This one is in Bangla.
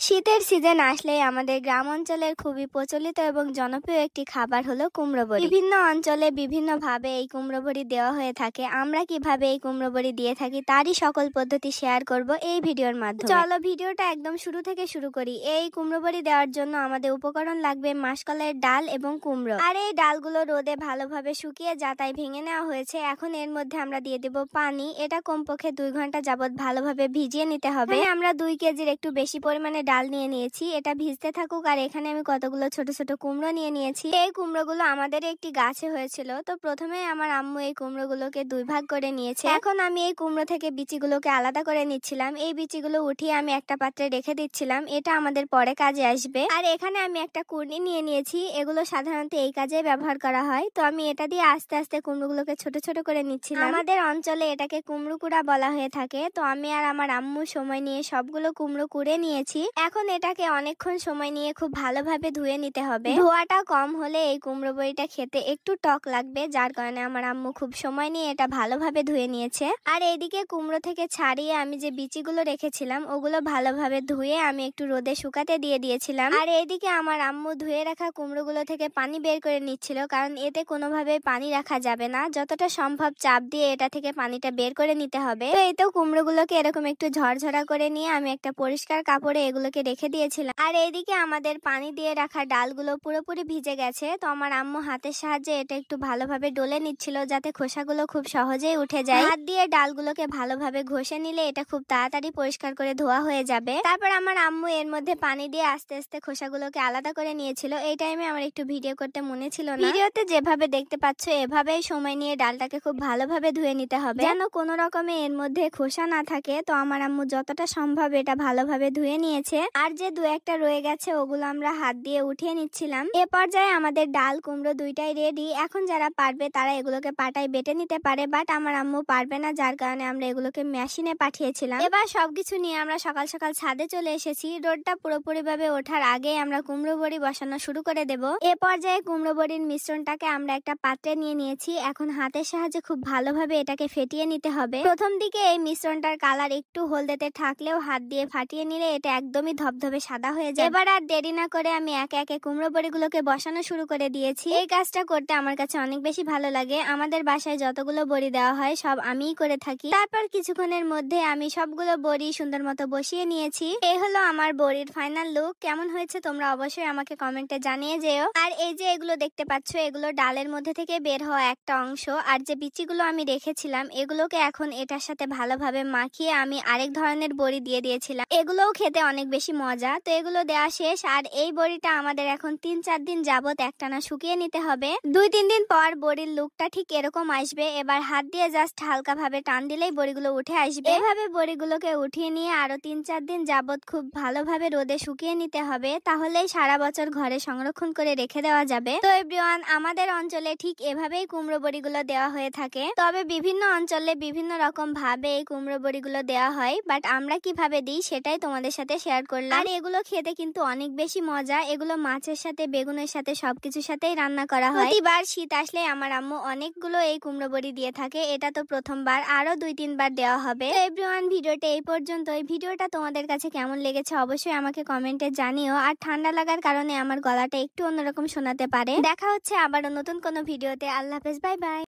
শীতের সিজন আসলেই আমাদের গ্রাম অঞ্চলের খুবই প্রচলিত এবং জনপ্রিয় একটি খাবার হলো কুমড়ো বড়ি। বিভিন্ন অঞ্চলে বিভিন্নভাবে এই কুমড়ো বড়ি দেওয়া হয়ে থাকে। আমরা কিভাবে এই কুমড়ো বড়ি দিয়ে থাকি তারই সকল পদ্ধতি শেয়ার করব এই ভিডিওর মাধ্যমে। চলো ভিডিওটা একদম শুরু থেকে শুরু করি। এই কুমড়ো বড়ি দেওয়ার জন্য আমাদের উপকরণ লাগবে মাসকলাইয়ের ডাল এবং কুমড়ো। আর এই ডালগুলো রোদে ভালোভাবে শুকিয়ে যাতায় ভেঙে নেওয়া হয়েছে। এখন এর মধ্যে আমরা দিয়ে দেব পানি। এটা কমপক্ষে 2 ঘন্টা যাবত ভালোভাবে ভিজিয়ে নিতে হবে। আমরা 2 কেজির একটু বেশি পরিমাণে ডাল নিয়ে নিয়েছি। এটা ভিজতে থাকুক। আর এখানে আমি কতগুলো ছোট ছোট কুমড়ো নিয়ে নিয়েছি। এই কুমড়োগুলো আমাদের একটি গাছে হয়েছিল। তো প্রথমে আমার আম্মু এই কুমড়োগুলোকে 2 ভাগ করে নিয়েছে। এখন আমি এই কুমড়ো থেকে বিচিগুলোকে আলাদা করে নিচ্ছিলাম। এই বিচিগুলো উঠিয়ে আমি একটা পাত্রে রেখে দিচ্ছিলাম। এটা আমাদের পরে কাজে আসবে। আর এখানে আমি একটা কুর্নি নিয়ে নিয়েছি। এগুলো সাধারণত এই কাজে ব্যবহার করা হয়। তো আমি এটা দিয়ে আস্তে আস্তে কুমড়োগুলোকে ছোট ছোট করে নিচ্ছিলাম। আমাদের অঞ্চলে এটাকে কুমড়ো কুড়া বলা হয়ে থাকে। তো আমি আর আমার আম্মু সময় নিয়ে সবগুলো কুমড়ো কুড়ে নিয়েছি। এখন এটাকে অনেকক্ষণ সময় নিয়ে খুব ভালোভাবে ধুয়ে নিতে হবে। ধোয়াটা কম হলে এই কুমড়ো বড়িটা খেতে একটু টক লাগবে, যার কারণে আমার আম্মু খুব সময় নিয়ে এটা ভালোভাবে ধুয়ে নিয়েছে। আর এদিকে কুমড়ো থেকে ছাড়িয়ে আমি যে বিচিগুলো রেখেছিলাম ওগুলো ভালোভাবে ধুয়ে আমি একটু রোদে শুকাতে দিয়ে দিয়েছিলাম। আর এইদিকে আমার আম্মু ধুয়ে রাখা কুমড়োগুলো থেকে পানি বের করে নিচ্ছিল, কারণ এতে কোনোভাবে পানি রাখা যাবে না। যতটা সম্ভব চাপ দিয়ে এটা থেকে পানিটা বের করে নিতে হবে। তো এই তো কুমড়োগুলোকে এরকম একটু ঝরঝরা করে নিয়ে আমি একটা পরিষ্কার কাপড়ে এগুলোকে রেখে দিয়েছিলাম। আর এইদিকে আমাদের পানি দিয়ে রাখা ডালগুলো পুরোপুরি ভিজে গেছে। তো আমার আম্মু হাতের সাহায্যে এটা একটু ভালোভাবে ডলে নিচ্ছিল, যাতে খোসাগুলো খুব সহজেই উঠে যায়। হাত দিয়ে ডালগুলোকে ভালোভাবে ঘষে নিলে এটা খুব তাড়াতাড়ি পরিষ্কার করে ধোয়া হয়ে যাবে। তারপর আমার আম্মু এর মধ্যে পানি দিয়ে আস্তে আস্তে খোসাগুলোকে আলাদা করে নিয়েছিল। এই টাইমে আমার একটু ভিডিও করতে মনে ছিল না। ভিডিওতে যেভাবে দেখতে পাচ্ছ এভাবেই সময় নিয়ে ডালটাকে খুব ভালোভাবে ধুয়ে নিতে হবে, যেন কোনো রকমে এর মধ্যে খোসা না থাকে। তো আমার আম্মু যতটা সম্ভব এটা ভালোভাবে ধুয়ে নিয়েছে। আর যে 2-1টা রয়ে গেছে ওগুলো আমরা হাত দিয়ে উঠিয়ে নিচ্ছিলাম। এ পর্যায়ে আমাদের ডাল কুমড়ো দুইটাই রেডি। এখন যারা পারবে তারা এগুলোকে পাটায় বেটে নিতে পারে, বাট আমার আম্মু পারবে না, যার কারণে আমরা এগুলোকে মেশিনে পাঠিয়েছিলাম। এবার সবকিছু নিয়ে আমরা সকাল সকাল ছাদে চলে এসেছি। রোদটা পুরোপুরি ভাবে ওঠার আগে আমরা কুমড়ো বড়ি বসানো শুরু করে দেব। এ পর্যায়ে কুমড়ো বড়ির মিশ্রণটাকে আমরা একটা পাত্রে নিয়ে নিয়েছি। এখন হাতের সাহায্যে খুব ভালোভাবে এটাকে ফেটিয়ে নিতে হবে। প্রথম দিকে এই মিশ্রণটার কালার একটু হলদেতে থাকলেও হাত দিয়ে ফাটিয়ে নিলে এটা একদমই ধবধবে সাদা হয়ে যায়। এবার আর দেরি না করে আমি একে একে কুমড়ো বড়িগুলোকে বসানো শুরু করে দিয়েছি। এই কাজটা করতে আমার কাছে অনেক বেশি ভালো লাগে। আমাদের বাসায় যতগুলো বড়ি দেওয়া হয় সব আমিই করে থাকি। তারপর কিছুক্ষণের মধ্যে আমি সবগুলো বড়ি সুন্দর মতো বসিয়ে নিয়েছি। এই হলো আমার বড়ির ফাইনাল লুক। কেমন হয়েছে তোমরা অবশ্যই আমাকে কমেন্টে জানিয়ে যেও। আর এই যে এগুলো দেখতে পাচ্ছ, এগুলো ডালের মধ্যে থেকে বের হওয়া একটা অংশ। আর যে বিচিগুলো আমি রেখেছিলাম এগুলোকে এখন এটার সাথে ভালোভাবে মাখিয়ে আমি আরেক ধরনের বড়ি দিয়ে দিয়েছিলাম। এগুলোও খেতে অনেক বেশি মজা। তো এগুলো দেওয়া শেষ। আর এই বড়িটা আমাদের এখন 3-4 দিন যাবত একটানা শুকিয়ে নিতে হবে। 2-3 দিন পর বড়ির লুকটা ঠিক এরকম আসবে। এবার হাত দিয়ে জাস্ট হালকা ভাবে টান দিলেই বড়িগুলো উঠে আসবে। এভাবে বড়িগুলোকে উঠিয়ে নিয়ে আরো 3-4 দিন যাবত খুব ভালোভাবে রোদে শুকিয়ে নিতে হবে। তাহলেই সারা বছর ঘরে সংরক্ষণ করে রেখে দেওয়া যাবে। তো এভরিওয়ান, আমাদের অঞ্চলে ঠিক এভাবেই কুমড়ো বড়িগুলো দেওয়া হয়ে থাকে। তবে বিভিন্ন অঞ্চলে বিভিন্ন রকম ভাবে এই কুমড়ো বড়িগুলো দেওয়া হয়, বাট আমরা কিভাবে দিই সেটাই তোমাদের সাথে শেয়ার করলাম। আর এগুলো খেতে কিন্তু অনেক বেশি মজা। এগুলো মাছের সাথে, বেগুনের সাথে সবকিছুর সাথেই রান্না করা হয়। প্রতিবার শীত আসলে আমার আম্মু অনেকগুলো এই কুমড়ো বড়ি দিয়ে থাকে। এটা তো প্রথমবার, আরো 2-3 বার দেওয়া হবে। তো এভরিওয়ান, ভিডিওটা এই পর্যন্ত। এই ভিডিওটা তোমাদের কাছে কেমন লেগেছে অবশ্যই আমাকে কমেন্টে জানিও। আর ঠান্ডা লাগার কারণে আমার গলাটা একটু অন্যরকম শোনাতে পারে। দেখা হচ্ছে আবারও নতুন কোনো ভিডিওতে। আল্লাহ হাফেজ, বাই বাই।